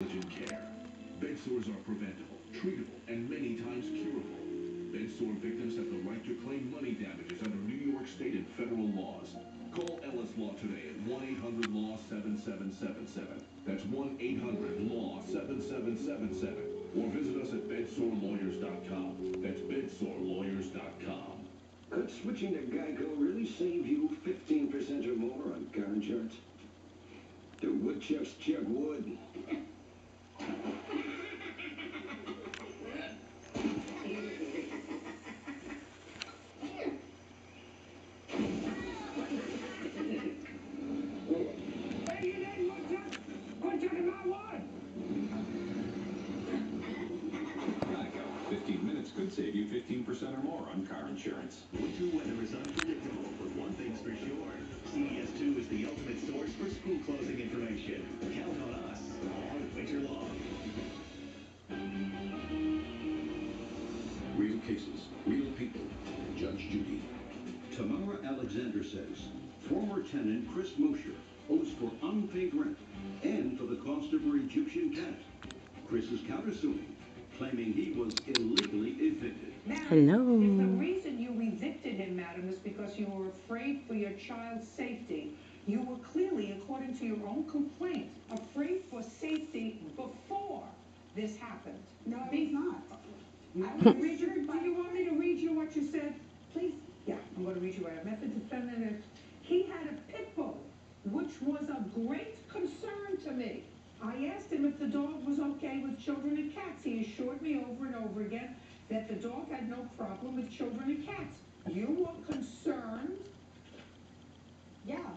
Intelligent care. Bed sores are preventable, treatable, and many times curable. Bed sore victims have the right to claim money damages under New York state and federal laws. Call Ellis Law today at 1-800-LAW-7777. That's 1-800-LAW-7777. Or visit us at bedsorelawyers.com. That's bedsorelawyers.com. Could switching to Geico really save you 15% or more on car insurance? Do woodchucks chuck wood? Geico. 15 minutes could save you 15% or more on car insurance. Winter weather is unpredictable, but one thing's for sure. CBS2 is the ultimate source for school closing information. Count on us all winter long. Real cases, real people. Judge Judy. Tamara Alexander says former tenant Chris Mosher owes for unpaid rent and for the cost of her Egyptian cat. Chris is countersuing, claiming he was illegally evicted. Hello. If the reason you evicted him, madam, is because you were afraid for your child's safety, you were clearly, according to your own complaint, afraid for safety before this happened. No, he's not. Do you want me to read you what you said? Please. Yeah, I'm going to read you what I meant. The defendant, he had a pit bull, which was a great concern to me. I asked him if the dog was okay with children and cats. He assured me over and over again that the dog had no problem with children and cats. You were concerned? Yeah.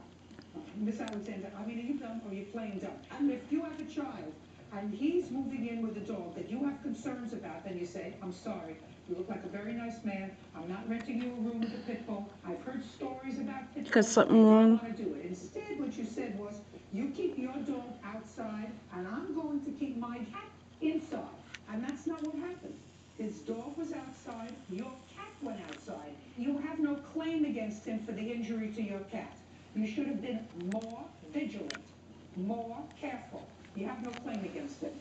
Miss Alexander, I mean, are you dumb or are you playing dumb? If you have a child and he's moving in with a dog that you have concerns about, then you say, I'm sorry, you look like a very nice man. I'm not renting you a room with a pit bull. I've heard stories about pit bulls. Got something wrong. I don't want to do it. Instead, what you said was, you keep your dog outside and I'm going to keep my cat inside. And that's not what happened. His dog was outside, your cat went outside. You have no claim against him for the injury to your cat. You should have been more vigilant, more careful. You have no claim against him.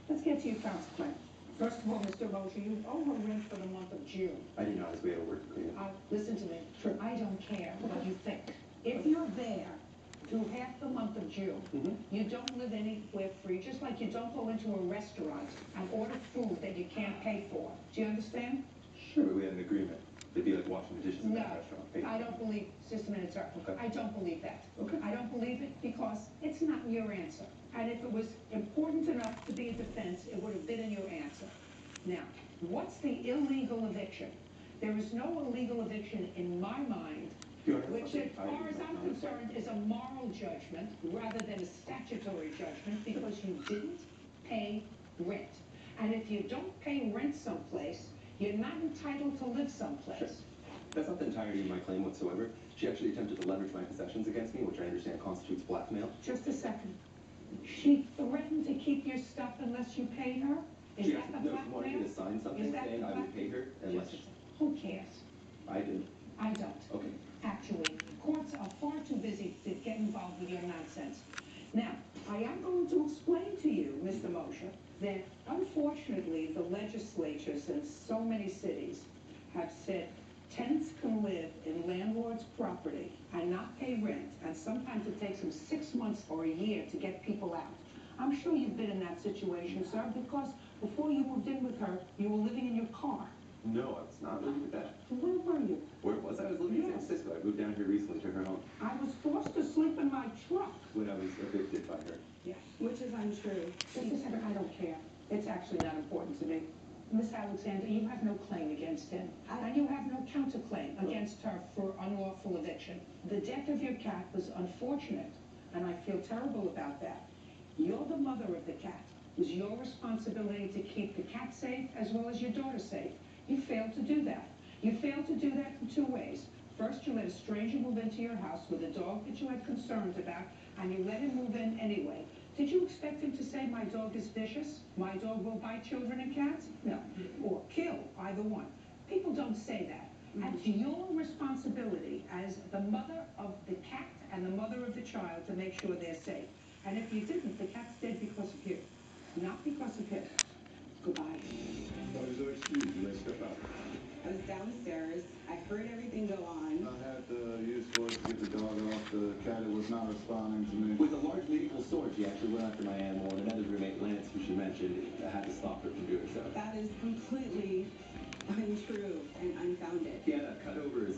Let's get to your counterclaim. First of all, Mr. Mosher, you owe her rent for the month of June. I didn't know I was way over agreement. Listen to me. Sure. I don't care what you think. If you're there through half the month of June, you don't live anywhere free, just like you don't go into a restaurant and order food that you can't pay for. Do you understand? Sure, we had an agreement. It'd be like washing the dishes in No, a restaurant. I don't believe, just a minute, sir. Okay. I don't believe that. Okay. I don't believe it because it's not your answer. And if it was important enough to be a defense, it would have been in your answer. Now, what's the illegal eviction? There is no illegal eviction in my mind, which, as far as I'm concerned, is a moral judgment rather than a statutory judgment because you didn't pay rent. And if you don't pay rent someplace, you're not entitled to live someplace. Sure. That's not the entirety of my claim whatsoever. She actually attempted to leverage my possessions against me, which I understand constitutes blackmail. Just a second. She threatened to keep your stuff unless you paid her? Is She that actually, the no, she blackmail? wanted me to sign something saying I would pay her unless Who cares? I did. I don't. Okay. Actually, courts are far too busy to get involved with your nonsense. Now, I am going to explain to you, Mr. Mosher, that unfortunately the legislatures in so many cities have said tenants can live in landlord's property and not pay rent, and sometimes it takes them 6 months or a year to get people out. I'm sure you've been in that situation, sir, because before you moved in with her, you were living in your car. No, I was not living with that. Where were you? Where was I? I was living in San Francisco. I moved down here recently to her home I was forced to sleep in my truck. when I was evicted by her. Yes. Which is untrue. Just a second, I don't care. It's actually not important to me. Miss Alexander, you have no claim against him. And you have no counterclaim against her for unlawful eviction. The death of your cat was unfortunate, and I feel terrible about that. You're the mother of the cat. It was your responsibility to keep the cat safe as well as your daughter safe. You failed to do that. You failed to do that in 2 ways. First, you let a stranger move into your house with a dog that you had concerns about, and you let him move in anyway. Did you expect him to say, my dog is vicious? My dog will bite children and cats? No. Or kill, either one. People don't say that. That's your responsibility as the mother of the cat and the mother of the child to make sure they're safe. And if you didn't, the cat's dead because of you. I was downstairs. I heard everything go on. I had to use force to get the dog off. The cat was not responding to me. With a large lethal sword, she actually went after my animal, and another roommate, Lance, who she mentioned, had to stop her from doing so. That is completely untrue and unfounded. He had a cut over his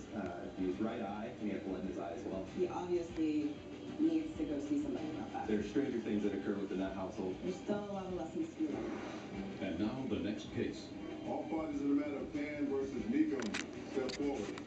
right eye, and he had blood in his eye as well. He obviously needs to go see somebody about that. There are stranger things that occur within that household. There's still a lot of lessons to be learned. And now the next case. All parties in the matter of Pan versus Nico step forward.